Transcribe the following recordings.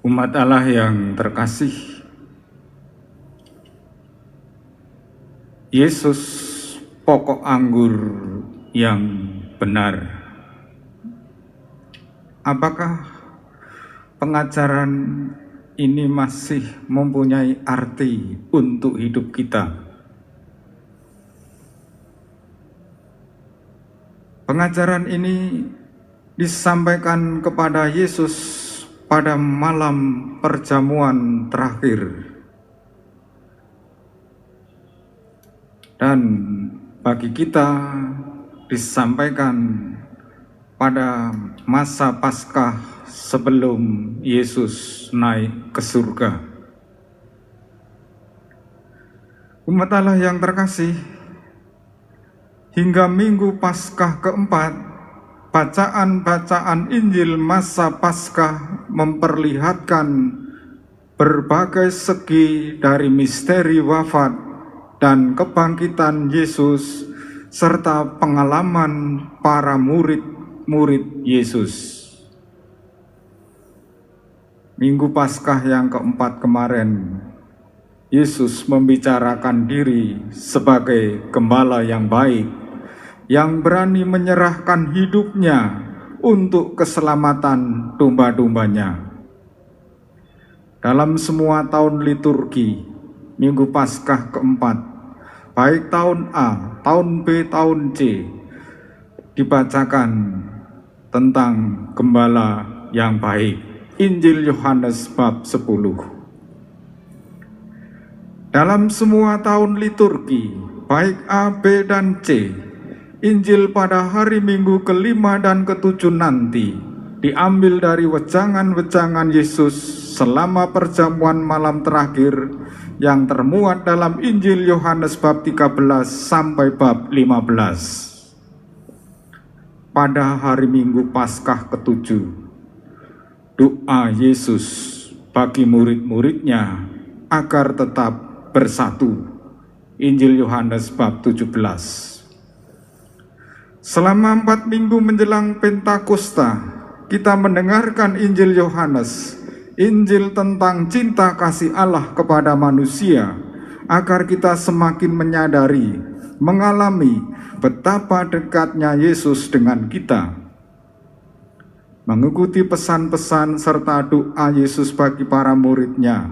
Umat Allah yang terkasih, Yesus pokok anggur yang benar. Apakah pengajaran ini masih mempunyai arti untuk hidup kita? Pengajaran ini disampaikan kepada Yesus pada malam perjamuan terakhir. Dan bagi kita disampaikan pada masa Paskah sebelum Yesus naik ke surga. Umat Allah yang terkasih, hingga Minggu Paskah keempat, bacaan-bacaan Injil masa Paskah memperlihatkan berbagai segi dari misteri wafat dan kebangkitan Yesus, serta pengalaman para murid-murid Yesus. Minggu Paskah yang keempat kemarin, Yesus membicarakan diri sebagai gembala yang baik, yang berani menyerahkan hidupnya untuk keselamatan domba-dombanya. Dalam semua tahun liturgi, Minggu Paskah keempat, baik tahun A, tahun B, tahun C, dibacakan tentang gembala yang baik. Injil Yohanes bab 10. Dalam semua tahun liturgi, baik A, B, dan C, Injil pada hari Minggu kelima dan ketujuh nanti diambil dari wejangan-wejangan Yesus selama perjamuan malam terakhir yang termuat dalam Injil Yohanes bab 13 sampai bab 15. Pada hari Minggu Paskah ketujuh, doa Yesus bagi murid-muridnya agar tetap bersatu. Injil Yohanes bab 17. Selama 4 minggu menjelang Pentakosta, kita mendengarkan Injil Yohanes, Injil tentang cinta kasih Allah kepada manusia, agar kita semakin menyadari, mengalami betapa dekatnya Yesus dengan kita. Mengikuti pesan-pesan serta doa Yesus bagi para muridnya,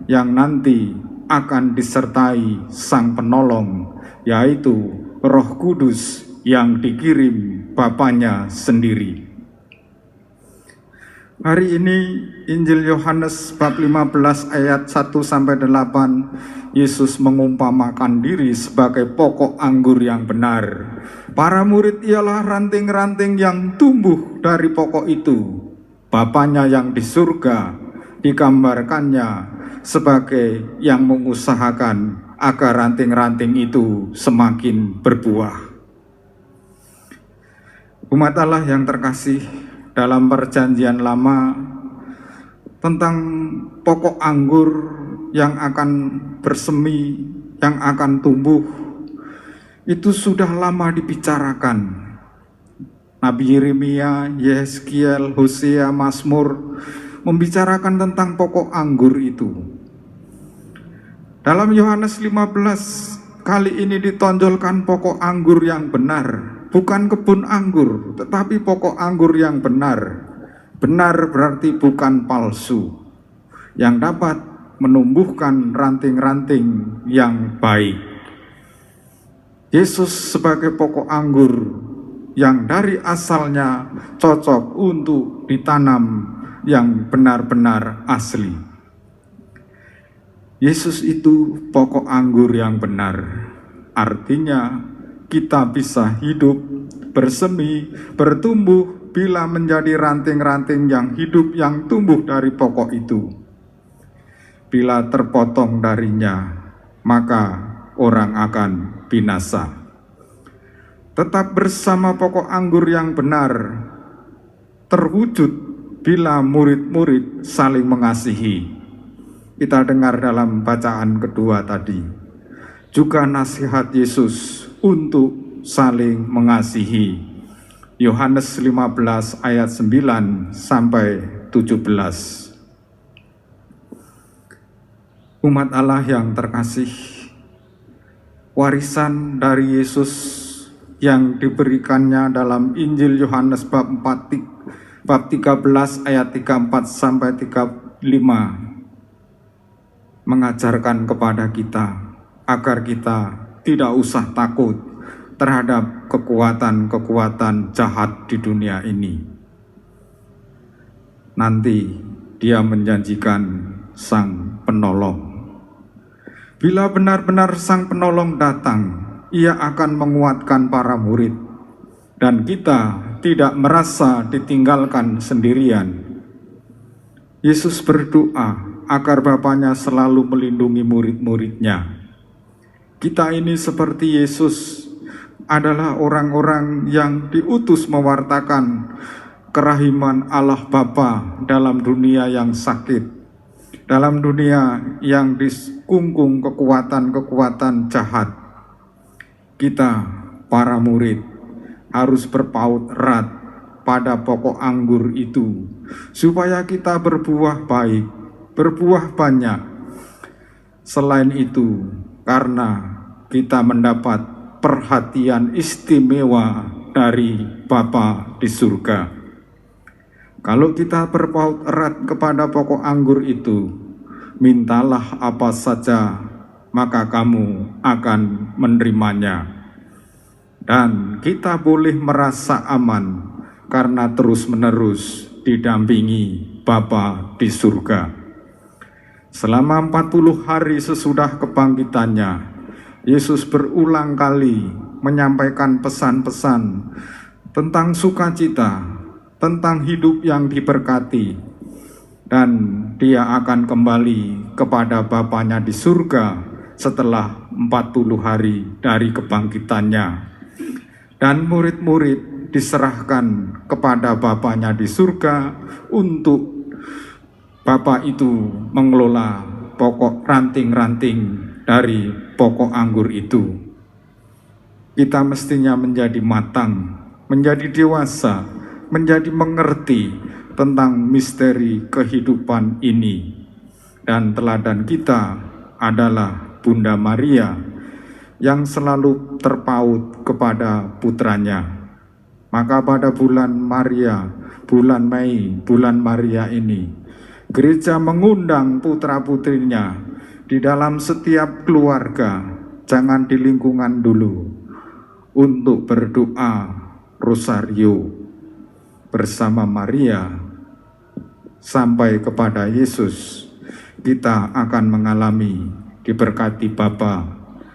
yang nanti akan disertai Sang Penolong, yaitu Roh Kudus yang dikirim Bapanya sendiri. Hari ini Injil Yohanes bab 15 ayat 1-8, Yesus mengumpamakan diri sebagai pokok anggur yang benar. Para murid ialah ranting-ranting yang tumbuh dari pokok itu. Bapanya yang di surga digambarkannya sebagai yang mengusahakan agar ranting-ranting itu semakin berbuah. Umat Allah yang terkasih, dalam perjanjian lama tentang pokok anggur yang akan bersemi, yang akan tumbuh, itu sudah lama dibicarakan. Nabi Yeremia, Yeskiel, Hosea, Mazmur membicarakan tentang pokok anggur itu. Dalam Yohanes 15 kali ini ditonjolkan pokok anggur yang benar. Bukan kebun anggur, tetapi pokok anggur yang benar. Benar berarti bukan palsu, yang dapat menumbuhkan ranting-ranting yang baik. Yesus sebagai pokok anggur yang dari asalnya cocok untuk ditanam, yang benar-benar asli. Yesus itu pokok anggur yang benar, artinya kita bisa hidup, bersemi, bertumbuh bila menjadi ranting-ranting yang hidup yang tumbuh dari pokok itu. Bila terpotong darinya, maka orang akan binasa. Tetap bersama pokok anggur yang benar, terwujud bila murid-murid saling mengasihi. Kita dengar dalam bacaan kedua tadi, juga nasihat Yesus untuk saling mengasihi. Yohanes 15 ayat 9 sampai 17. Umat Allah yang terkasih, warisan dari Yesus yang diberikannya dalam Injil Yohanes bab 13 ayat 34 sampai 35 mengajarkan kepada kita agar kita tidak usah takut terhadap kekuatan-kekuatan jahat di dunia ini. Nanti Dia menjanjikan Sang Penolong. Bila benar-benar Sang Penolong datang, Ia akan menguatkan para murid, dan kita tidak merasa ditinggalkan sendirian. Yesus berdoa agar Bapanya selalu melindungi murid-muridnya. Kita ini seperti Yesus, adalah orang-orang yang diutus mewartakan kerahiman Allah Bapa dalam dunia yang sakit, dalam dunia yang dikungkung kekuatan-kekuatan jahat. Kita, para murid, harus berpaut erat pada pokok anggur itu, supaya kita berbuah baik, berbuah banyak. Selain itu, karena kita mendapat perhatian istimewa dari Bapa di surga. Kalau kita berpaut erat kepada pokok anggur itu, mintalah apa saja, maka kamu akan menerimanya. Dan kita boleh merasa aman karena terus-menerus didampingi Bapa di surga. Selama 40 hari sesudah kebangkitannya, Yesus berulang kali menyampaikan pesan-pesan tentang sukacita, tentang hidup yang diberkati, dan Dia akan kembali kepada Bapanya di surga setelah 40 hari dari kebangkitannya. Dan murid-murid diserahkan kepada Bapanya di surga untuk Bapa itu mengelola pokok ranting-ranting dari pokok anggur itu. Kita mestinya menjadi matang, menjadi dewasa, menjadi mengerti tentang misteri kehidupan ini. Dan teladan kita adalah Bunda Maria yang selalu terpaut kepada putranya. Maka pada bulan Maria, bulan Mei, bulan Maria ini, gereja mengundang putra-putrinya di dalam setiap keluarga, jangan di lingkungan dulu, untuk berdoa rosario bersama Maria sampai kepada Yesus. Kita akan mengalami diberkati Bapa,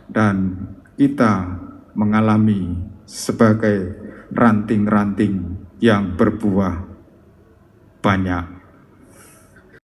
dan kita mengalami sebagai ranting-ranting yang berbuah banyak.